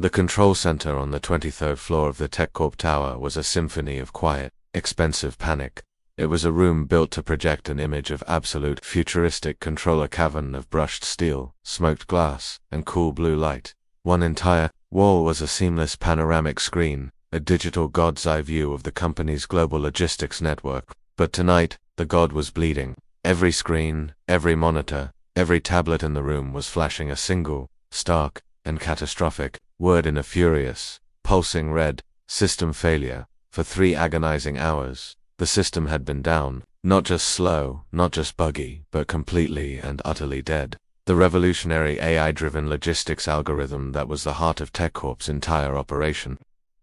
The control center on the 23rd floor of the TechCorp Tower was a symphony of quiet, expensive panic. It was a room built to project an image of absolute futuristic controller cavern of brushed steel, smoked glass, and cool blue light. One entire wall was a seamless panoramic screen, a digital god's eye view of the company's global logistics network. But tonight, the god was bleeding. Every screen, every monitor, every tablet in the room was flashing a single, stark, and catastrophic word in a furious, pulsing red: system failure. For 3 agonizing hours, the system had been down, not just slow, not just buggy, but completely and utterly dead. The revolutionary AI-driven logistics algorithm that was the heart of TechCorp's entire operation.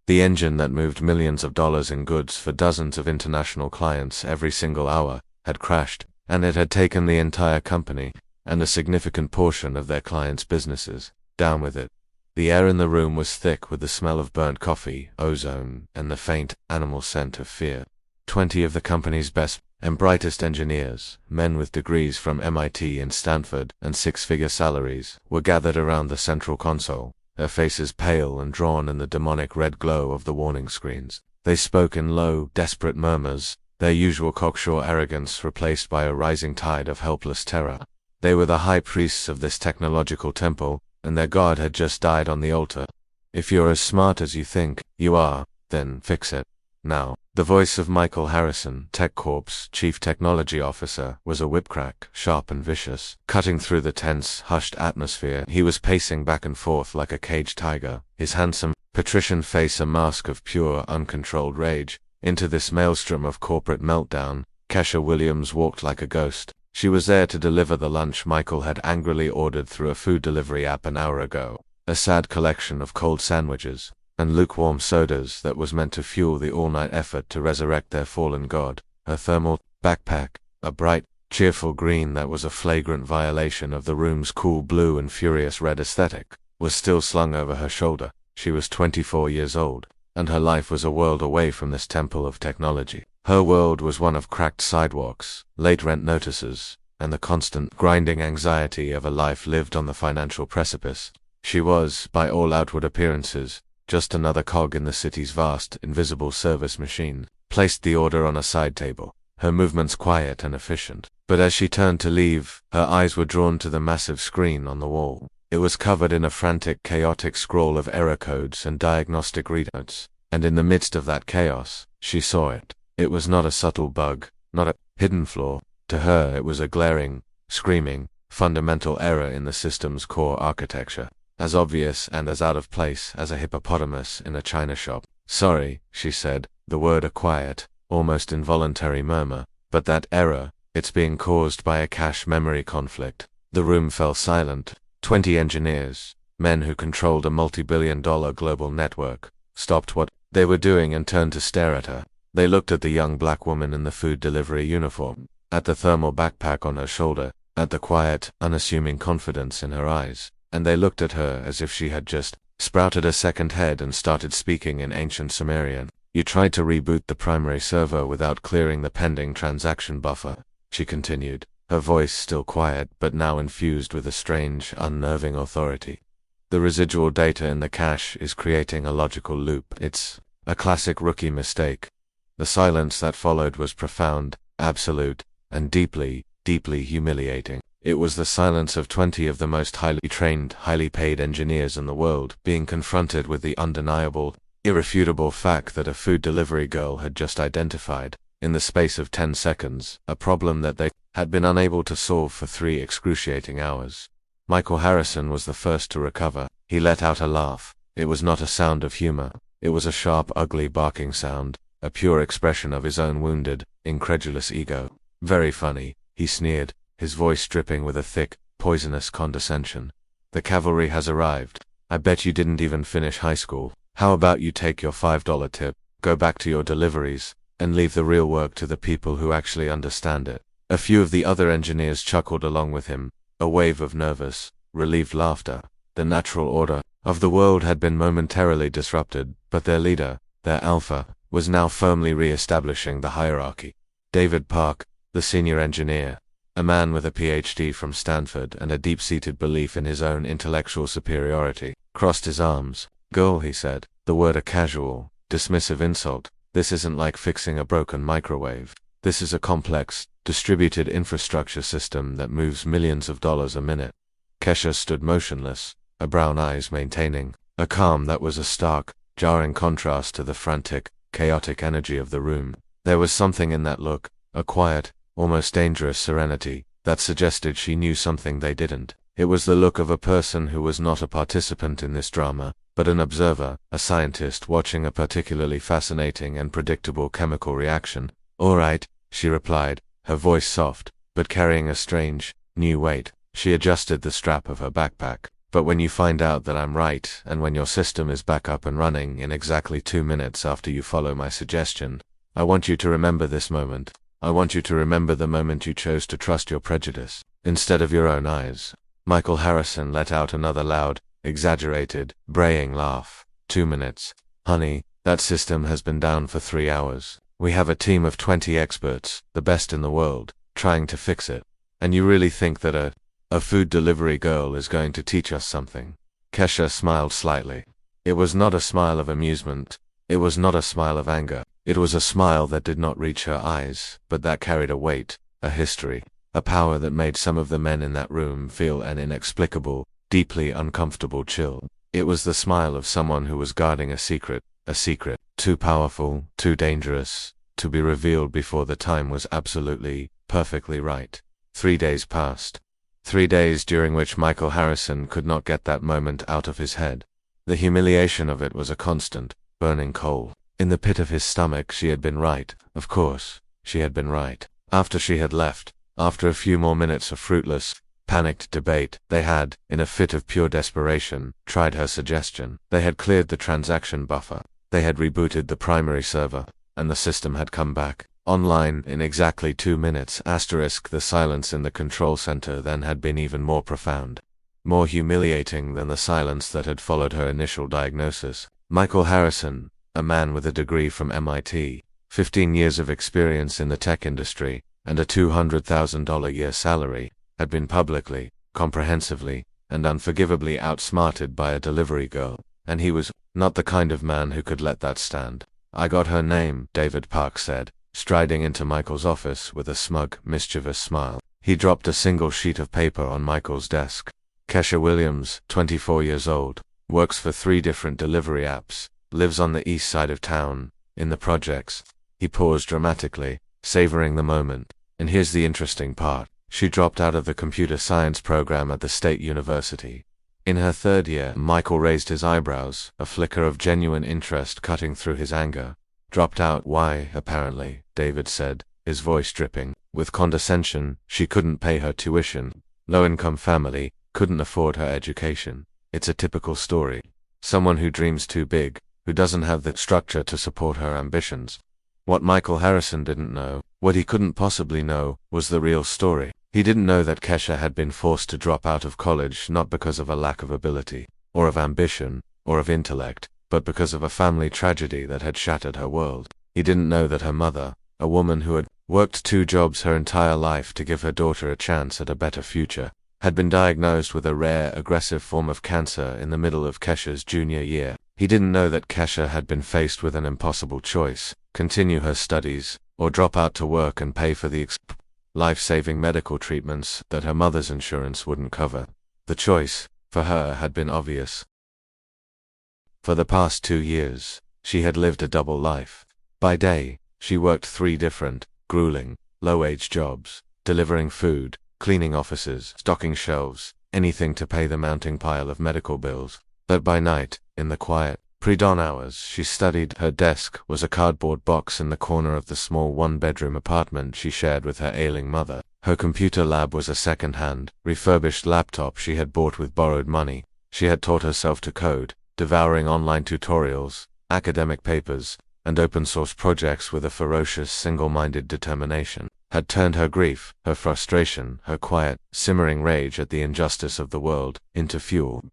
The engine that moved millions of dollars in goods for dozens of international clients every single hour had crashed, and it had taken the entire company, and a significant portion of their clients' businesses, down with it. The air in the room was thick with the smell of burnt coffee, ozone, and the faint, animal scent of fear. 20 of the company's best and brightest engineers, men with degrees from MIT and Stanford and 6-figure salaries, were gathered around the central console, their faces pale and drawn in the demonic red glow of the warning screens. They spoke in low, desperate murmurs, their usual cocksure arrogance replaced by a rising tide of helpless terror. They were the high priests of this technological temple, and their god had just died on the altar. If you're as smart as you think you are, then fix it. Now. The voice of Michael Harrison, TechCorp's chief technology officer, was a whipcrack, sharp and vicious, cutting through the tense, hushed atmosphere. He was pacing back and forth like a caged tiger, his handsome, patrician face a mask of pure, uncontrolled rage. Into this maelstrom of corporate meltdown, Kesha Williams walked like a ghost. She was there to deliver the lunch Michael had angrily ordered through a food delivery app an hour ago, a sad collection of cold sandwiches and lukewarm sodas that was meant to fuel the all-night effort to resurrect their fallen god. Her thermal backpack, a bright, cheerful green that was a flagrant violation of the room's cool blue and furious red aesthetic, was still slung over her shoulder. She was 24 years old, and her life was a world away from this temple of technology. Her world was one of cracked sidewalks, late rent notices, and the constant, grinding anxiety of a life lived on the financial precipice. She was, by all outward appearances, just another cog in the city's vast, invisible service machine. Placed the order on a side table, her movements quiet and efficient. But as she turned to leave, her eyes were drawn to the massive screen on the wall. It was covered in a frantic, chaotic scroll of error codes and diagnostic readouts, and in the midst of that chaos, she saw it. It was not a subtle bug, not a hidden flaw. To her, it was a glaring, screaming, fundamental error in the system's core architecture. As obvious and as out of place as a hippopotamus in a china shop. Sorry, she said, the word a quiet, almost involuntary murmur. But that error, it's being caused by a cache memory conflict. The room fell silent. 20 engineers, men who controlled a multi-billion-dollar global network, stopped what they were doing and turned to stare at her. They looked at the young black woman in the food delivery uniform, at the thermal backpack on her shoulder, at the quiet, unassuming confidence in her eyes. And they looked at her as if she had just sprouted a second head and started speaking in ancient Sumerian. You tried to reboot the primary server without clearing the pending transaction buffer, she continued, her voice still quiet but now infused with a strange, unnerving authority. The residual data in the cache is creating a logical loop. It's a classic rookie mistake. The silence that followed was profound, absolute, and deeply, deeply humiliating. It was the silence of 20 of the most highly trained, highly paid engineers in the world being confronted with the undeniable, irrefutable fact that a food delivery girl had just identified, in the space of 10 seconds, a problem that they had been unable to solve for 3 excruciating hours. Michael Harrison was the first to recover. He let out a laugh. It was not a sound of humor. It was a sharp, ugly barking sound, a pure expression of his own wounded, incredulous ego. Very funny, he sneered, his voice dripping with a thick, poisonous condescension. The cavalry has arrived. I bet you didn't even finish high school. How about you take your $5 tip, go back to your deliveries, and leave the real work to the people who actually understand it. A few of the other engineers chuckled along with him, a wave of nervous, relieved laughter. The natural order of the world had been momentarily disrupted, but their leader, their alpha, was now firmly re-establishing the hierarchy. David Park, the senior engineer, a man with a PhD from Stanford and a deep-seated belief in his own intellectual superiority, crossed his arms. Girl, he said, the word a casual, dismissive insult. This isn't like fixing a broken microwave. This is a complex, distributed infrastructure system that moves millions of dollars a minute. Kesha stood motionless, her brown eyes maintaining a calm that was a stark, jarring contrast to the frantic, chaotic energy of the room. There was something in that look, a quiet, almost dangerous serenity, that suggested she knew something they didn't. It was the look of a person who was not a participant in this drama, but an observer, a scientist watching a particularly fascinating and predictable chemical reaction. All right, she replied, her voice soft, but carrying a strange, new weight. She adjusted the strap of her backpack. But when you find out that I'm right, and when your system is back up and running in exactly 2 minutes after you follow my suggestion, I want you to remember this moment. I want you to remember the moment you chose to trust your prejudice, instead of your own eyes. Michael Harrison let out another loud, exaggerated, braying laugh. 2 minutes. Honey, that system has been down for 3 hours. We have a team of 20 experts, the best in the world, trying to fix it. And you really think that a food delivery girl is going to teach us something? Kesha smiled slightly. It was not a smile of amusement. It was not a smile of anger. It was a smile that did not reach her eyes, but that carried a weight, a history, a power that made some of the men in that room feel an inexplicable, deeply uncomfortable chill. It was the smile of someone who was guarding a secret too powerful, too dangerous, to be revealed before the time was absolutely, perfectly right. 3 days passed. 3 days during which Michael Harrison could not get that moment out of his head. The humiliation of it was a constant, burning coal. In the pit of his stomach she had been right, of course, she had been right. After she had left, after a few more minutes of fruitless, panicked debate, they had, in a fit of pure desperation, tried her suggestion. They had cleared the transaction buffer. They had rebooted the primary server, and the system had come back online in exactly 2 minutes. The silence in the control center then had been even more profound, more humiliating than the silence that had followed her initial diagnosis. Michael Harrison, a man with a degree from MIT, 15 years of experience in the tech industry, and a $200,000 a year salary, had been publicly, comprehensively, and unforgivably outsmarted by a delivery girl, and he was not the kind of man who could let that stand. I got her name, David Park said, striding into Michael's office with a smug, mischievous smile. He dropped a single sheet of paper on Michael's desk. Kesha Williams, 24 years old, works for 3 different delivery apps, lives on the east side of town, in the projects. He paused dramatically, savoring the moment. And here's the interesting part. She dropped out of the computer science program at the state university. In her 3rd year, Michael raised his eyebrows, a flicker of genuine interest cutting through his anger. Dropped out? Why, apparently, David said, his voice dripping with condescension. She couldn't pay her tuition. Low-income family, couldn't afford her education. It's a typical story. Someone who dreams too big, who doesn't have the structure to support her ambitions. What Michael Harrison didn't know, what he couldn't possibly know, was the real story. He didn't know that Kesha had been forced to drop out of college not because of a lack of ability, or of ambition, or of intellect, but because of a family tragedy that had shattered her world. He didn't know that her mother, a woman who had worked 2 jobs her entire life to give her daughter a chance at a better future, had been diagnosed with a rare, aggressive form of cancer in the middle of Kesha's junior year. He didn't know that Kesha had been faced with an impossible choice: continue her studies, or drop out to work and pay for the life-saving medical treatments that her mother's insurance wouldn't cover. The choice, for her, had been obvious. For the past 2 years, she had lived a double life. By day, she worked 3 different, grueling, low-wage jobs, delivering food, cleaning offices, stocking shelves, anything to pay the mounting pile of medical bills. But by night, in the quiet, pre-dawn hours, she studied. Her desk was a cardboard box in the corner of the small 1-bedroom apartment she shared with her ailing mother. Her computer lab was a second-hand, refurbished laptop she had bought with borrowed money. She had taught herself to code, devouring online tutorials, academic papers, and open-source projects with a ferocious, single-minded determination. Had turned her grief, her frustration, her quiet, simmering rage at the injustice of the world, into fuel.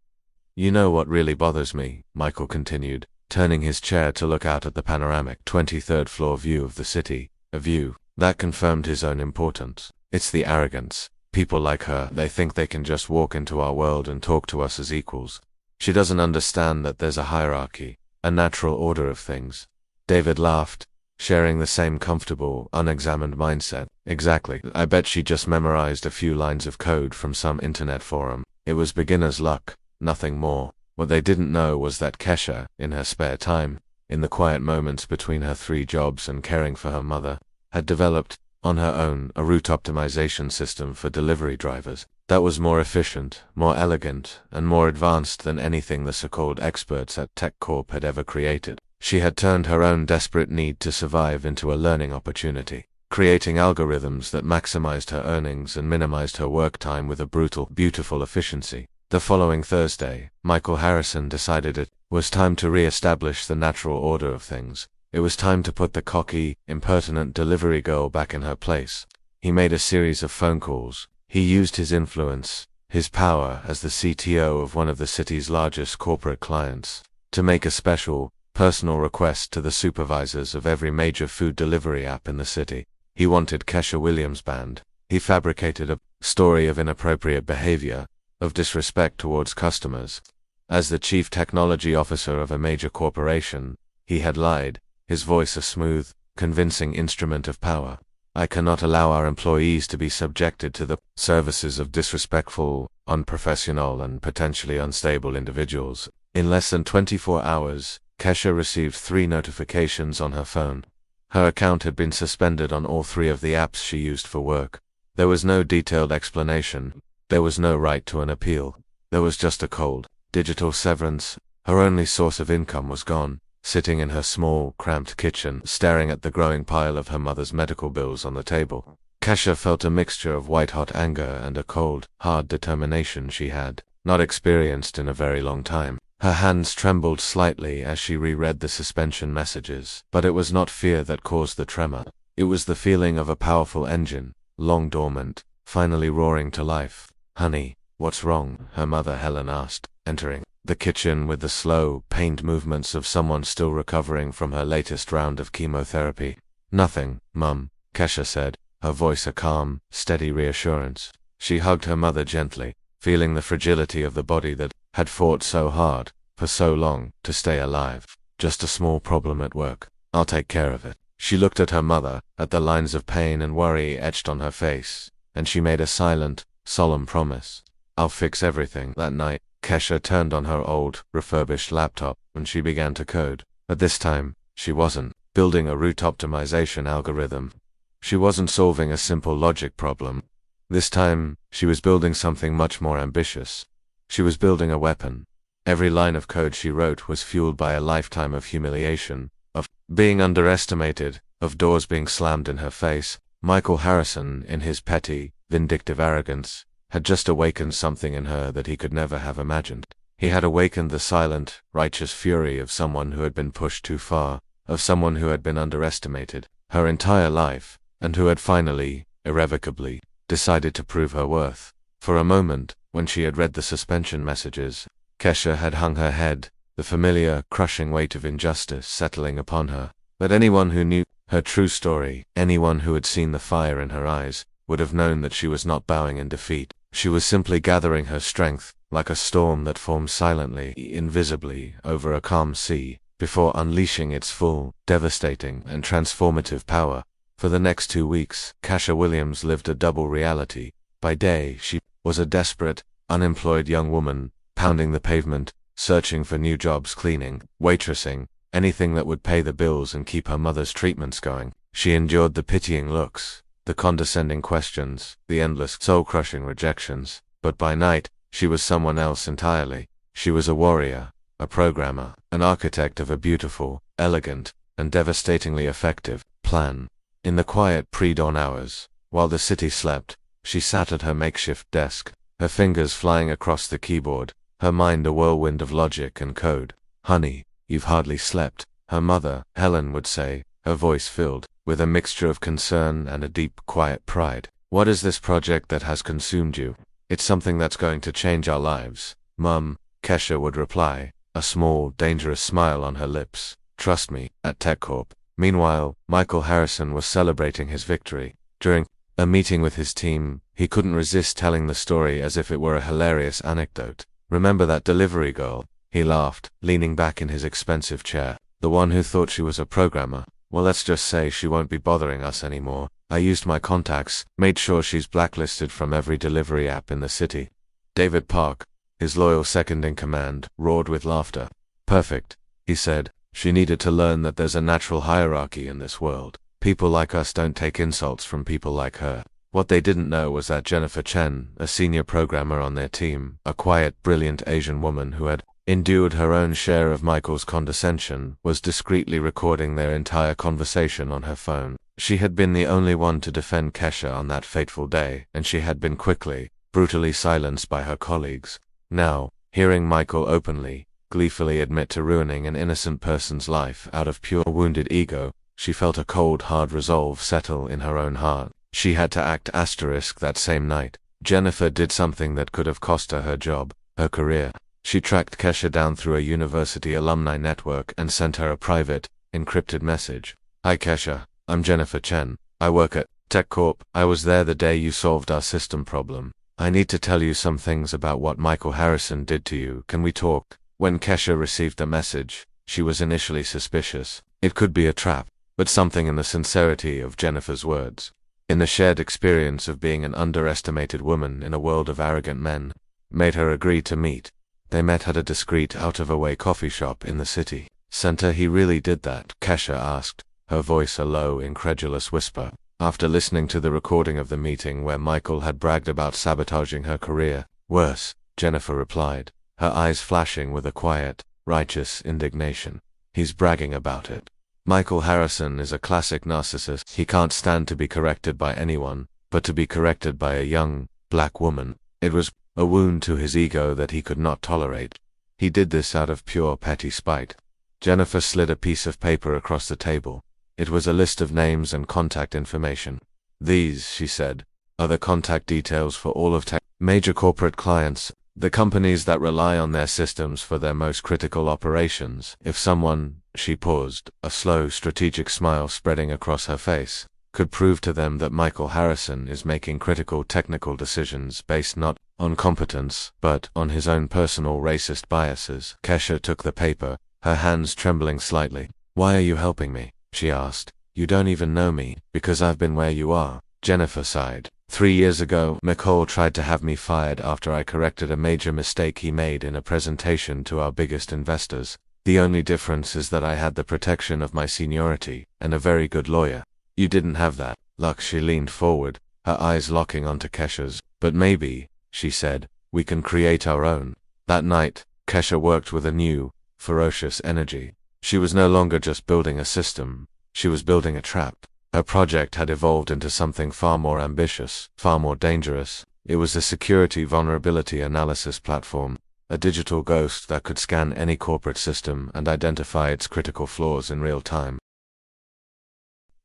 You know what really bothers me, Michael continued, turning his chair to look out at the panoramic 23rd floor view of the city, a view that confirmed his own importance. It's the arrogance. People like her, they think they can just walk into our world and talk to us as equals. She doesn't understand that there's a hierarchy, a natural order of things. David laughed, sharing the same comfortable, unexamined mindset. Exactly. I bet she just memorized a few lines of code from some internet forum. It was beginner's luck, nothing more. What they didn't know was that Kesha, in her spare time, in the quiet moments between her 3 jobs and caring for her mother, had developed, on her own, a route optimization system for delivery drivers that was more efficient, more elegant, and more advanced than anything the so-called experts at TechCorp had ever created. She had turned her own desperate need to survive into a learning opportunity, creating algorithms that maximized her earnings and minimized her work time with a brutal, beautiful efficiency. The following Thursday, Michael Harrison decided it was time to re-establish the natural order of things. It was time to put the cocky, impertinent delivery girl back in her place. He made a series of phone calls. He used his influence, his power as the CTO of one of the city's largest corporate clients, to make a special, personal request to the supervisors of every major food delivery app in the city. He wanted Kesha Williams banned. He fabricated a story of inappropriate behavior, of disrespect towards customers. As the chief technology officer of a major corporation, he had lied, his voice a smooth, convincing instrument of power. I cannot allow our employees to be subjected to the services of disrespectful, unprofessional, and potentially unstable individuals. In less than 24 hours, Kesha received 3 notifications on her phone. Her account had been suspended on all 3 of the apps she used for work. There was no detailed explanation. There was no right to an appeal. There was just a cold, digital severance. Her only source of income was gone. Sitting in her small, cramped kitchen, staring at the growing pile of her mother's medical bills on the table, Kesha felt a mixture of white-hot anger and a cold, hard determination she had not experienced in a very long time. Her hands trembled slightly as she reread the suspension messages, but it was not fear that caused the tremor. It was the feeling of a powerful engine, long dormant, finally roaring to life. "Honey, what's wrong?" her mother Helen asked, entering the kitchen with the slow, pained movements of someone still recovering from her latest round of chemotherapy. "Nothing, Mum," Kesha said, her voice a calm, steady reassurance. She hugged her mother gently, feeling the fragility of the body that had fought so hard, for so long, to stay alive. "Just a small problem at work. I'll take care of it." She looked at her mother, at the lines of pain and worry etched on her face, and she made a silent, solemn promise. "I'll fix everything." That night, Kesha turned on her old, refurbished laptop, and she began to code. But this time, she wasn't building a route optimization algorithm. She wasn't solving a simple logic problem. This time, she was building something much more ambitious. She was building a weapon. Every line of code she wrote was fueled by a lifetime of humiliation, of being underestimated, of doors being slammed in her face. Michael Harrison, in his petty, vindictive arrogance, had just awakened something in her that he could never have imagined. He had awakened the silent, righteous fury of someone who had been pushed too far, of someone who had been underestimated her entire life, and who had finally, irrevocably, decided to prove her worth. For a moment, when she had read the suspension messages, Kesha had hung her head, the familiar, crushing weight of injustice settling upon her. But anyone who knew her true story, anyone who had seen the fire in her eyes, would have known that she was not bowing in defeat. She was simply gathering her strength, like a storm that forms silently, invisibly, over a calm sea, before unleashing its full, devastating, and transformative power. For the next 2 weeks, Kesha Williams lived a double reality. By day, she was a desperate, unemployed young woman, pounding the pavement, searching for new jobs cleaning, waitressing, anything that would pay the bills and keep her mother's treatments going. She endured the pitying looks, the condescending questions, the endless, soul-crushing rejections. But by night, she was someone else entirely. She was a warrior, a programmer, an architect of a beautiful, elegant, and devastatingly effective plan. In the quiet pre-dawn hours, while the city slept, she sat at her makeshift desk, her fingers flying across the keyboard, her mind a whirlwind of logic and code. "Honey, you've hardly slept," her mother, Helen, would say, her voice filled with a mixture of concern and a deep, quiet pride. "What is this project that has consumed you?" "It's something that's going to change our lives, Mum," Kesha would reply, a small, dangerous smile on her lips. "Trust me, at TechCorp." Meanwhile, Michael Harrison was celebrating his victory. During a meeting with his team, he couldn't resist telling the story as if it were a hilarious anecdote. Remember that delivery girl? He laughed, leaning back in his expensive chair. The one who thought she was a programmer? Well, let's just say she won't be bothering us anymore. I used my contacts, made sure she's blacklisted from every delivery app in the city. David Park, his loyal second-in-command, roared with laughter. Perfect, he said. She needed to learn that there's a natural hierarchy in this world. People like us don't take insults from people like her. What they didn't know was that Jennifer Chen, a senior programmer on their team, a quiet, brilliant Asian woman who had endured her own share of Michael's condescension, was discreetly recording their entire conversation on her phone. She had been the only one to defend Kesha on that fateful day, and she had been quickly, brutally silenced by her colleagues. Now, hearing Michael openly, gleefully admit to ruining an innocent person's life out of pure wounded ego, she felt a cold, hard resolve settle in her own heart. She had to act that same night. Jennifer did something that could have cost her her job, her career. She tracked Kesha down through a university alumni network and sent her a private, encrypted message. Hi Kesha, I'm Jennifer Chen. I work at Tech Corp. I was there the day you solved our system problem. I need to tell you some things about what Michael Harrison did to you. Can we talk? When Kesha received the message, she was initially suspicious. It could be a trap, but something in the sincerity of Jennifer's words, in the shared experience of being an underestimated woman in a world of arrogant men, made her agree to meet. They met at a discreet, out-of-the-way coffee shop in the city center. He really did that? Kesha asked, her voice a low, incredulous whisper. After listening to the recording of the meeting where Michael had bragged about sabotaging her career. Worse, Jennifer replied, her eyes flashing with a quiet, righteous indignation. He's bragging about it. Michael Harrison is a classic narcissist. He can't stand to be corrected by anyone, but to be corrected by a young, black woman. It was a wound to his ego that he could not tolerate. He did this out of pure petty spite. Jennifer slid a piece of paper across the table. It was a list of names and contact information. These, she said, are the contact details for all of Tech major corporate clients, the companies that rely on their systems for their most critical operations. If someone, she paused, a slow, strategic smile spreading across her face, could prove to them that Michael Harrison is making critical technical decisions based not on competence, but on his own personal racist biases. Kesha took the paper, her hands trembling slightly. Why are you helping me? She asked. You don't even know me, because I've been where you are. Jennifer sighed. 3 years ago, McCall tried to have me fired after I corrected a major mistake he made in a presentation to our biggest investors. The only difference is that I had the protection of my seniority, and a very good lawyer. You didn't have that. Luck. She leaned forward, her eyes locking onto Kesha's. But maybe, she said, we can create our own. That night, Kesha worked with a new, ferocious energy. She was no longer just building a system, she was building a trap. Her project had evolved into something far more ambitious, far more dangerous. It was a security vulnerability analysis platform, a digital ghost that could scan any corporate system and identify its critical flaws in real time.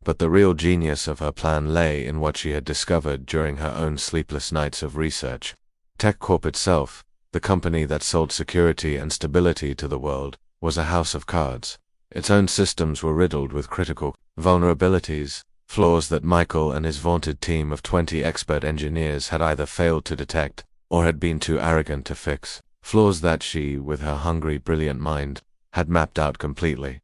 But the real genius of her plan lay in what she had discovered during her own sleepless nights of research. Tech Corp itself, the company that sold security and stability to the world, was a house of cards. Its own systems were riddled with critical vulnerabilities, flaws that Michael and his vaunted team of 20 expert engineers had either failed to detect or had been too arrogant to fix. Flaws that she, with her hungry, brilliant mind, had mapped out completely.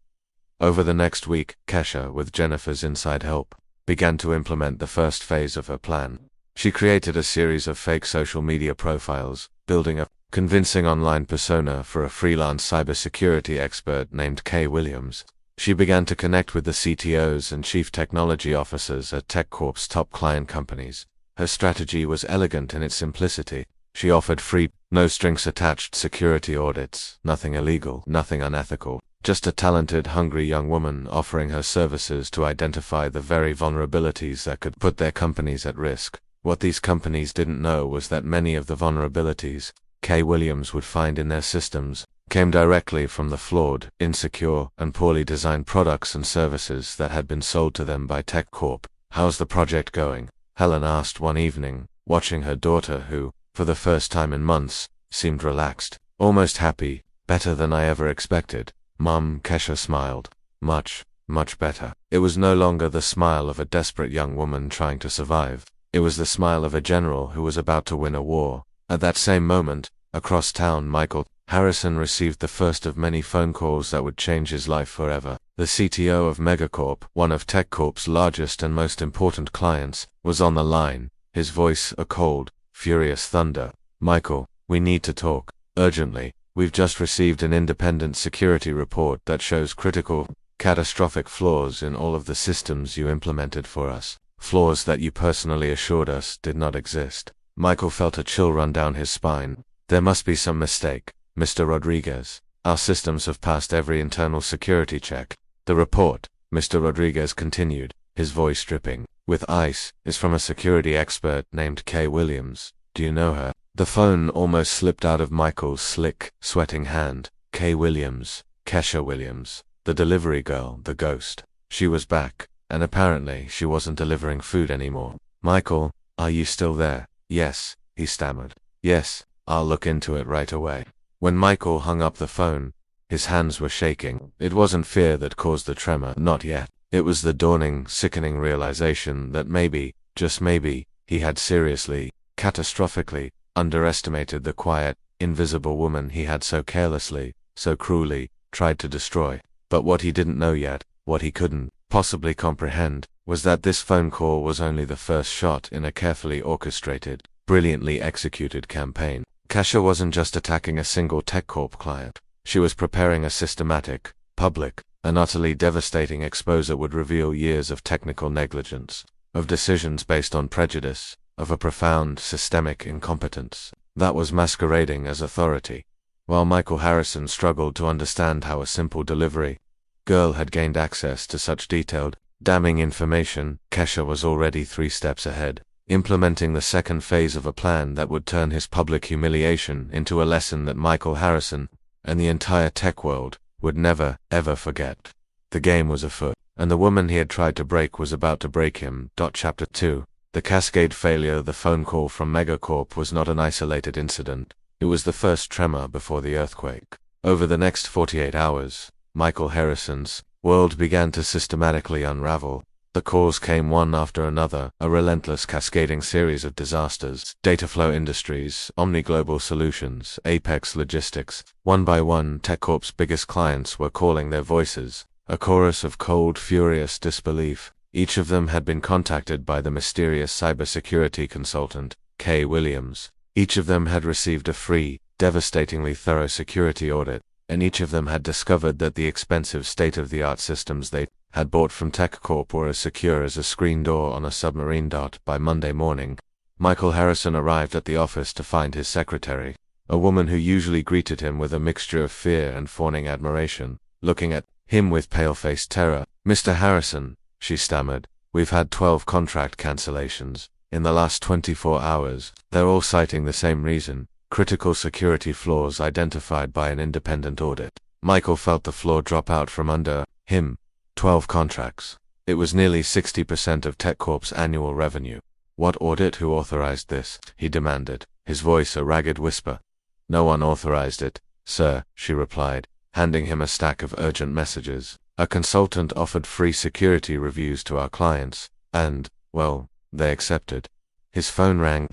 Over the next week, Kesha, with Jennifer's inside help, began to implement the first phase of her plan. She created a series of fake social media profiles, building a convincing online persona for a freelance cybersecurity expert named Kesha Williams. She began to connect with the CTOs and chief technology officers at Tech Corp's top client companies. Her strategy was elegant in its simplicity. She offered free, no-strings-attached security audits, nothing illegal, nothing unethical, just a talented, hungry young woman offering her services to identify the very vulnerabilities that could put their companies at risk. What these companies didn't know was that many of the vulnerabilities Kesha Williams would find in their systems came directly from the flawed, insecure, and poorly designed products and services that had been sold to them by Tech Corp. How's the project going? Helen asked one evening, watching her daughter who, for the first time in months, seemed relaxed, almost happy. Better than I ever expected, Mum. Kesha smiled. Much, much better. It was no longer the smile of a desperate young woman trying to survive. It was the smile of a general who was about to win a war. At that same moment, Across town, Michael Harrison received the first of many phone calls that would change his life forever. The CTO of Megacorp, one of TechCorp's largest and most important clients, was on the line, his voice a cold, furious thunder. "Michael, we need to talk. Urgently. We've just received an independent security report that shows critical, catastrophic flaws in all of the systems you implemented for us. Flaws that you personally assured us did not exist." Michael felt a chill run down his spine. "There must be some mistake, Mr. Rodriguez. Our systems have passed every internal security check." "The report," Mr. Rodriguez continued, his voice dripping with ice, "is from a security expert named Kesha Williams. Do you know her?" The phone almost slipped out of Michael's slick, sweating hand. Kesha Williams. Kesha Williams. The delivery girl, the ghost. She was back, and apparently she wasn't delivering food anymore. "Michael, are you still there?" "Yes," he stammered. "Yes, I'll look into it right away." When Michael hung up the phone, his hands were shaking. It wasn't fear that caused the tremor, not yet. It was the dawning, sickening realization that maybe, just maybe, he had seriously, catastrophically, underestimated the quiet, invisible woman he had so carelessly, so cruelly, tried to destroy. But what he didn't know yet, what he couldn't possibly comprehend, was that this phone call was only the first shot in a carefully orchestrated, brilliantly executed campaign. Kesha wasn't just attacking a single TechCorp client. She was preparing a systematic, public, and utterly devastating expose that would reveal years of technical negligence, of decisions based on prejudice, of a profound, systemic incompetence that was masquerading as authority. While Michael Harrison struggled to understand how a simple delivery girl had gained access to such detailed, damning information, Kesha was already 3 steps ahead, implementing the second phase of a plan that would turn his public humiliation into a lesson that Michael Harrison and the entire tech world would never, ever forget. The game was afoot, and the woman he had tried to break was about to break him. Chapter 2. The cascade failure. The phone call from Megacorp was not an isolated incident. It was the first tremor before the earthquake. Over the next 48 hours, Michael Harrison's world began to systematically unravel. The calls came one after another, a relentless cascading series of disasters. Dataflow Industries, Omni Global Solutions, Apex Logistics. One by one, TechCorp's biggest clients were calling their voices, a chorus of cold, furious disbelief. Each of them had been contacted by the mysterious cybersecurity consultant, Kesha Williams. Each of them had received a free, devastatingly thorough security audit, and each of them had discovered that the expensive state-of-the-art systems they had bought from TechCorp were as secure as a screen door on a submarine. By Monday morning, Michael Harrison arrived at the office to find his secretary, a woman who usually greeted him with a mixture of fear and fawning admiration, looking at him with pale-faced terror. "Mr. Harrison," she stammered, "we've had 12 contract cancellations in the last 24 hours. They're all citing the same reason: critical security flaws identified by an independent audit." Michael felt the floor drop out from under him. 12 contracts. It was nearly 60% of TechCorp's annual revenue. "What audit? Who authorized this?" he demanded, his voice a ragged whisper. "No one authorized it, sir," she replied, handing him a stack of urgent messages. "A consultant offered free security reviews to our clients, and, well, they accepted." His phone rang.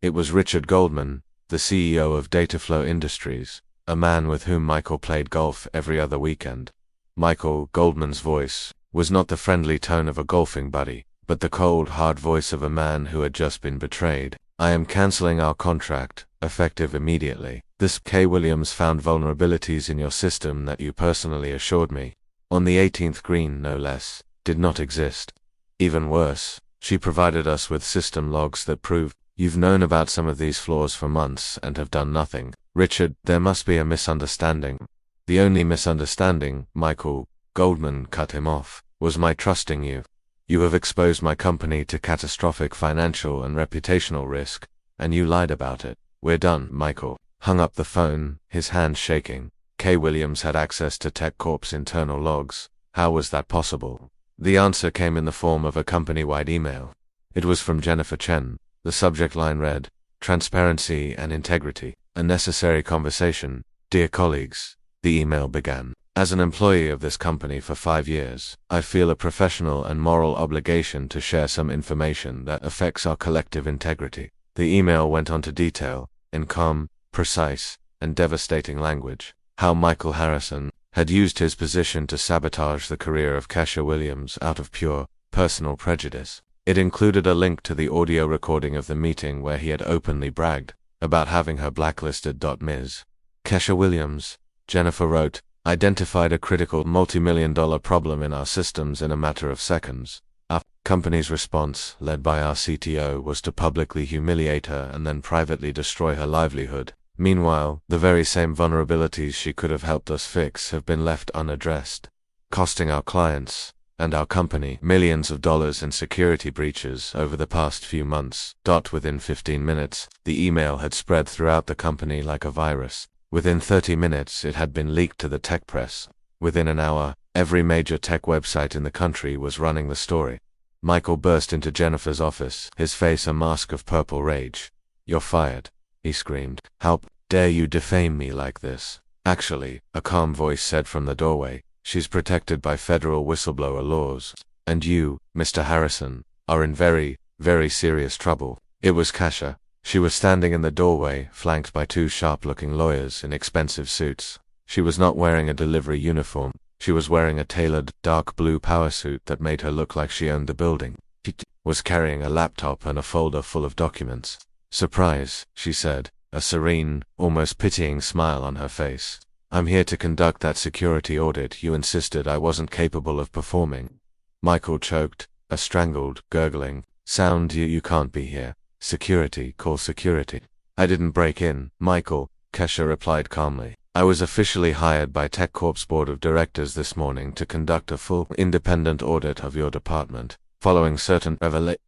It was Richard Goldman, the CEO of Dataflow Industries, a man with whom Michael played golf every other weekend. Michael Goldman's voice was not the friendly tone of a golfing buddy, but the cold, hard voice of a man who had just been betrayed. "I am canceling our contract, effective immediately. This Kesha Williams found vulnerabilities in your system that you personally assured me, on the 18th green no less, did not exist. Even worse, she provided us with system logs that prove you've known about some of these flaws for months and have done nothing." "Richard, there must be a misunderstanding." "The only misunderstanding," Michael Goldman cut him off, "was my trusting you. You have exposed my company to catastrophic financial and reputational risk, and you lied about it." "We're done." Michael hung up the phone, his hand shaking. Kesha Williams had access to TechCorp's internal logs. How was that possible? The answer came in the form of a company-wide email. It was from Jennifer Chen. The subject line read, "Transparency and Integrity, a Necessary Conversation. Dear colleagues," the email began. "As an employee of this company for 5 years, I feel a professional and moral obligation to share some information that affects our collective integrity." The email went on to detail, in calm, precise, and devastating language. How Michael Harrison had used his position to sabotage the career of Kesha Williams out of pure, personal prejudice. It included a link to the audio recording of the meeting where he had openly bragged about having her blacklisted. Ms. Kesha Williams, Jennifer wrote, identified a critical multi-million-dollar problem in our systems in a matter of seconds. Our company's response, led by our CTO, was to publicly humiliate her and then privately destroy her livelihood. Meanwhile, the very same vulnerabilities she could have helped us fix have been left unaddressed, costing our clients and our company millions of dollars in security breaches over the past few months. Within 15 minutes, the email had spread throughout the company like a virus. Within 30 minutes, it had been leaked to the tech press. Within an hour, every major tech website in the country was running the story. Michael burst into Jennifer's office, his face a mask of purple rage. "You're fired," he screamed. "How dare you defame me like this?" "Actually," a calm voice said from the doorway, "she's protected by federal whistleblower laws. And you, Mr. Harrison, are in very, very serious trouble." It was Kesha. She was standing in the doorway, flanked by two sharp-looking lawyers in expensive suits. She was not wearing a delivery uniform. She was wearing a tailored, dark blue power suit that made her look like she owned the building. She was carrying a laptop and a folder full of documents. "Surprise," she said, a serene, almost pitying smile on her face. "I'm here to conduct that security audit you insisted I wasn't capable of performing." Michael choked, a strangled, gurgling sound. You can't be here. Security, call security." "I didn't break in, Michael," Kesha replied calmly. "I was officially hired by TechCorp's board of directors this morning to conduct a full, independent audit of your department, following certain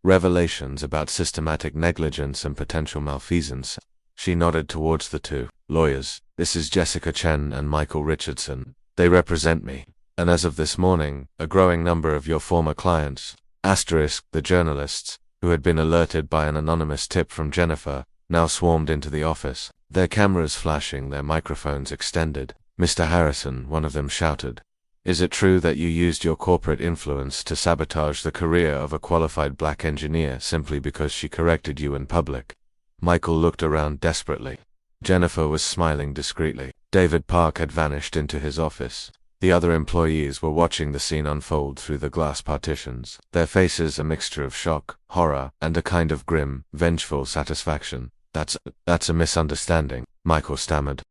revelations about systematic negligence and potential malfeasance." She nodded towards the two lawyers. "This is Jessica Chen and Michael Richardson. They represent me. And as of this morning, a growing number of your former clients, the journalists, who had been alerted by an anonymous tip from Jennifer, now swarmed into the office, their cameras flashing, their microphones extended. "Mr. Harrison," one of them shouted, "is it true that you used your corporate influence to sabotage the career of a qualified black engineer simply because she corrected you in public?" Michael looked around desperately. Jennifer was smiling discreetly. David Park had vanished into his office. The other employees were watching the scene unfold through the glass partitions, their faces a mixture of shock, horror, and a kind of grim, vengeful satisfaction. That's a misunderstanding," Michael stammered.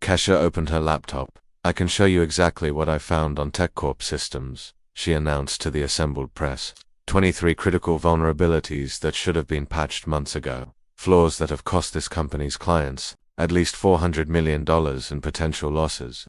Kesha opened her laptop. "I can show you exactly what I found on TechCorp systems," she announced to the assembled press. 23 critical vulnerabilities that should have been patched months ago. Flaws that have cost this company's clients at least $400 million in potential losses.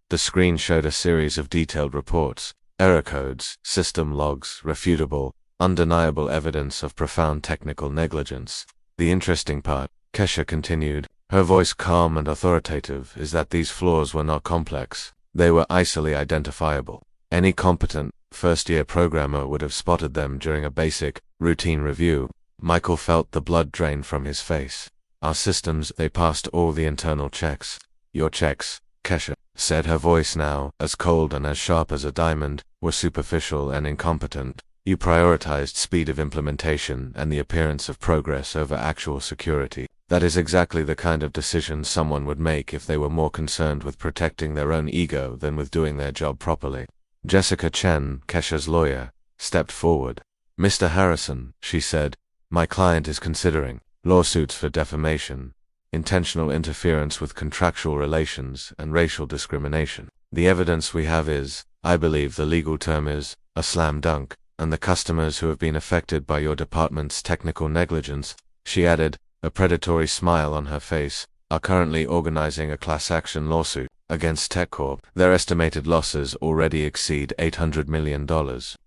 The screen showed a series of detailed reports, error codes, system logs, refutable, undeniable evidence of profound technical negligence. "The interesting part," Kesha continued, her voice calm and authoritative, "is that these flaws were not complex. They were easily identifiable. Any competent, first-year programmer would have spotted them during a basic, routine review." Michael felt the blood drain from his face. "Our systems, they passed all the internal checks." "Your checks," Kesha said, her voice now, as cold and as sharp as a diamond, "were superficial and incompetent. You prioritized speed of implementation and the appearance of progress over actual security. That is exactly the kind of decision someone would make if they were more concerned with protecting their own ego than with doing their job properly." Jessica Chen, Kesha's lawyer, stepped forward. "Mr. Harrison," she said, "my client is considering lawsuits for defamation, intentional interference with contractual relations, and racial discrimination. The evidence we have is, I believe the legal term is, a slam dunk, and the customers who have been affected by your department's technical negligence," she added, a predatory smile on her face, "are currently organizing a class action lawsuit against TechCorp. Their estimated losses already exceed $800 million.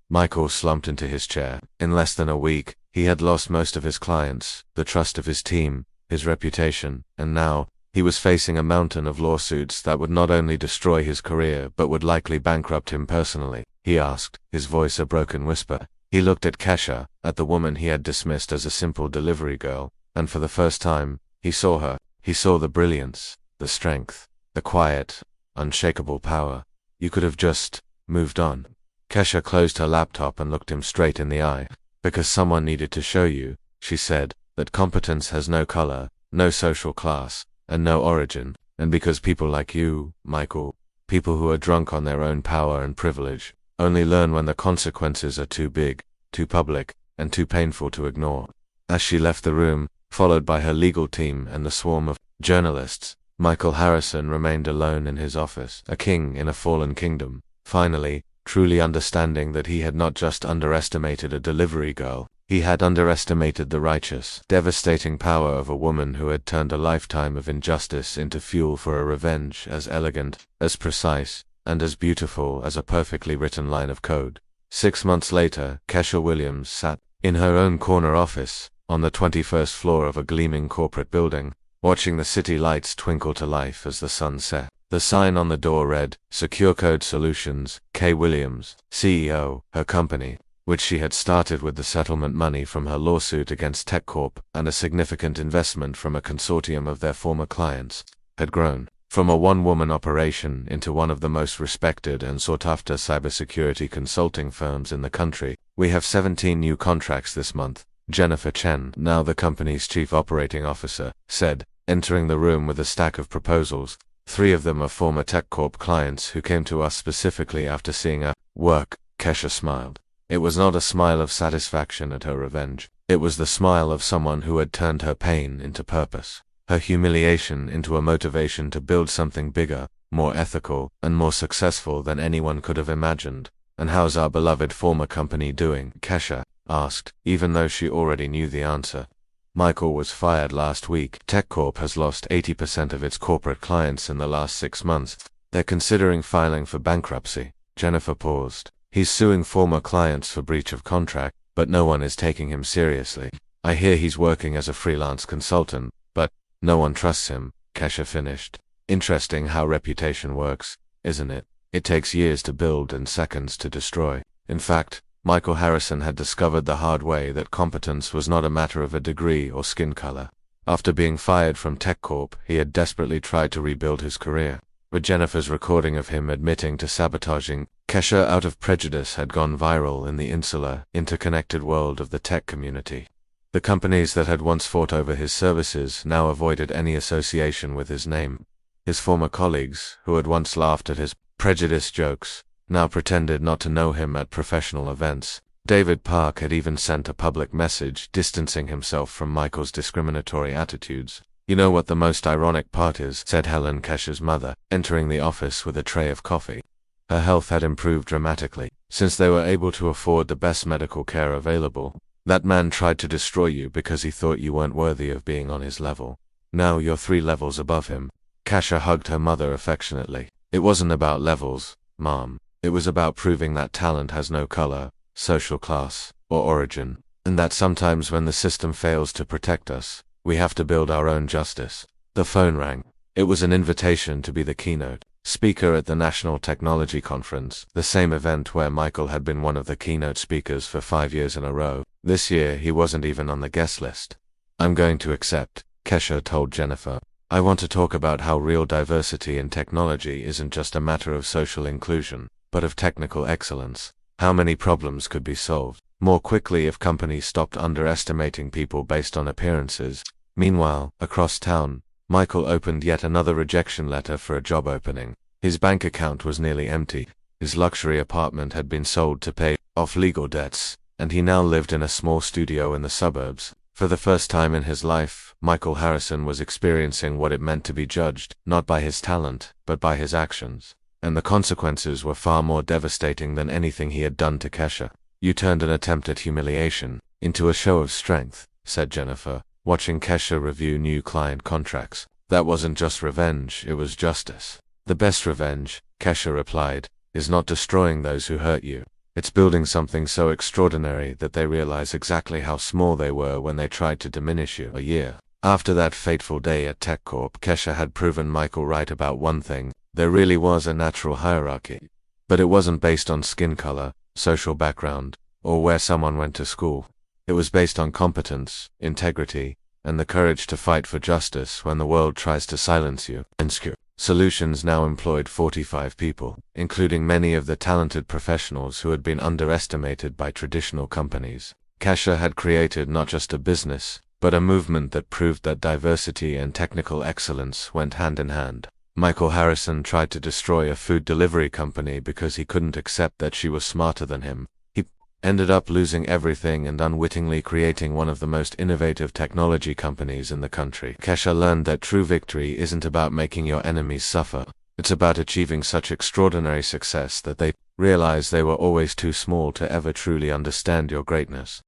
Michael slumped into his chair. In less than a week, he had lost most of his clients, the trust of his team, his reputation, and now, he was facing a mountain of lawsuits that would not only destroy his career but would likely bankrupt him personally. He asked, his voice a broken whisper. He looked at Kesha, at the woman he had dismissed as a simple delivery girl, and for the first time, he saw her. He saw the brilliance, the strength, the quiet, unshakable power. "You could have just moved on." Kesha closed her laptop and looked him straight in the eye. "Because someone needed to show you," she said, "that competence has no color, no social class, and no origin. And because people like you, Michael, people who are drunk on their own power and privilege, only learn when the consequences are too big, too public, and too painful to ignore. As she left the room, followed by her legal team and the swarm of journalists, Michael Harrison remained alone in his office, a king in a fallen kingdom, finally, truly understanding that he had not just underestimated a delivery girl, he had underestimated the righteous, devastating power of a woman who had turned a lifetime of injustice into fuel for a revenge as elegant, as precise, and as beautiful as a perfectly written line of code. 6 months later, Kesha Williams sat in her own corner office, on the 21st floor of a gleaming corporate building, watching the city lights twinkle to life as the sun set. The sign on the door read, Secure Code Solutions, K. Williams, CEO, her company, which she had started with the settlement money from her lawsuit against TechCorp and a significant investment from a consortium of their former clients, had grown from a one-woman operation into one of the most respected and sought-after cybersecurity consulting firms in the country. We have 17 new contracts this month, Jennifer Chen, now the company's chief operating officer, said, entering the room with a stack of proposals. 3 of them are former TechCorp clients who came to us specifically after seeing our work. Kesha smiled. It was not a smile of satisfaction at her revenge. It was the smile of someone who had turned her pain into purpose, her humiliation into a motivation to build something bigger, more ethical, and more successful than anyone could have imagined. And how's our beloved former company doing? Kesha asked, even though she already knew the answer. Michael was fired last week. TechCorp has lost 80% of its corporate clients in the last 6 months. They're considering filing for bankruptcy. Jennifer paused. He's suing former clients for breach of contract, but no one is taking him seriously. I hear he's working as a freelance consultant, but no one trusts him, Kesha finished. Interesting how reputation works, isn't it? It takes years to build and seconds to destroy. In fact, Michael Harrison had discovered the hard way that competence was not a matter of a degree or skin color. After being fired from TechCorp, he had desperately tried to rebuild his career. But Jennifer's recording of him admitting to sabotaging Kesha out of prejudice had gone viral in the insular, interconnected world of the tech community. The companies that had once fought over his services now avoided any association with his name. His former colleagues, who had once laughed at his prejudice jokes, now pretended not to know him at professional events. David Park had even sent a public message distancing himself from Michael's discriminatory attitudes. You know what the most ironic part is, said Helen, Kesha's mother, entering the office with a tray of coffee. Her health had improved dramatically. Since they were able to afford the best medical care available, that man tried to destroy you because he thought you weren't worthy of being on his level. Now you're 3 levels above him. Kesha hugged her mother affectionately. It wasn't about levels, Mom. It was about proving that talent has no color, social class, or origin, and that sometimes when the system fails to protect us, we have to build our own justice. The phone rang. It was an invitation to be the keynote speaker at the National Technology Conference, the same event where Michael had been one of the keynote speakers for 5 years in a row. This year he wasn't even on the guest list. I'm going to accept, Kesha told Jennifer. I want to talk about how real diversity in technology isn't just a matter of social inclusion, but of technical excellence. How many problems could be solved more quickly if companies stopped underestimating people based on appearances? Meanwhile, across town, Michael opened yet another rejection letter for a job opening. His bank account was nearly empty. His luxury apartment had been sold to pay off legal debts, and he now lived in a small studio in the suburbs. For the first time in his life, Michael Harrison was experiencing what it meant to be judged, not by his talent, but by his actions. And the consequences were far more devastating than anything he had done to Kesha. You turned an attempt at humiliation into a show of strength, said Jennifer, watching Kesha review new client contracts. That wasn't just revenge, it was justice. The best revenge, Kesha replied, is not destroying those who hurt you. It's building something so extraordinary that they realize exactly how small they were when they tried to diminish you. A year after that fateful day at TechCorp, Kesha had proven Michael right about one thing. There really was a natural hierarchy. But it wasn't based on skin color, social background, or where someone went to school. It was based on competence, integrity, and the courage to fight for justice when the world tries to silence you. Solutions now employed 45 people, including many of the talented professionals who had been underestimated by traditional companies. Kesha had created not just a business, but a movement that proved that diversity and technical excellence went hand in hand. Michael Harrison tried to destroy a food delivery company because he couldn't accept that she was smarter than him. He ended up losing everything and unwittingly creating one of the most innovative technology companies in the country. Kesha learned that true victory isn't about making your enemies suffer. It's about achieving such extraordinary success that they realize they were always too small to ever truly understand your greatness.